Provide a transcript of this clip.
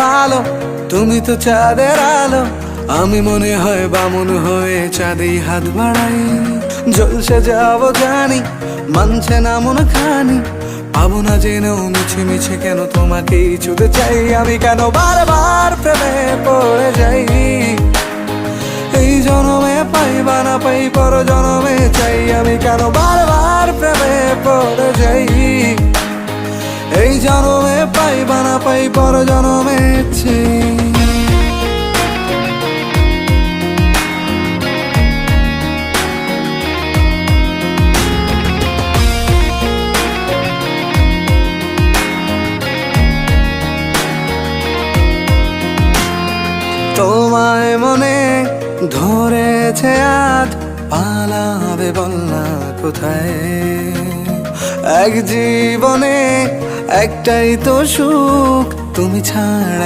ভালো, তুমি তো চাঁদের আলো। আমি মনে হয় বামুন হয়ে চাঁদেই হাত বাড়াই। জলসে যাবো জানি, মানছে না মন খানি, পাবো না জেনেও মিছে মিছে কেন তোমাকেই ছুতে চাই। আমি কেন বারবার প্রেমে পড়ে যাই, এই জনমে পাই বা না পাই পর জনমে চাই। আমি কেন বারবার প্রেমে পড়ে যাই, এই জনমে পাই বা না পাই পর জনমে চাই। তোমায় মনে ধরেছে আজ, পালাবে বল না কোথায়। এক জীবনে একটাই তো সুখ, তুমি ছাড়া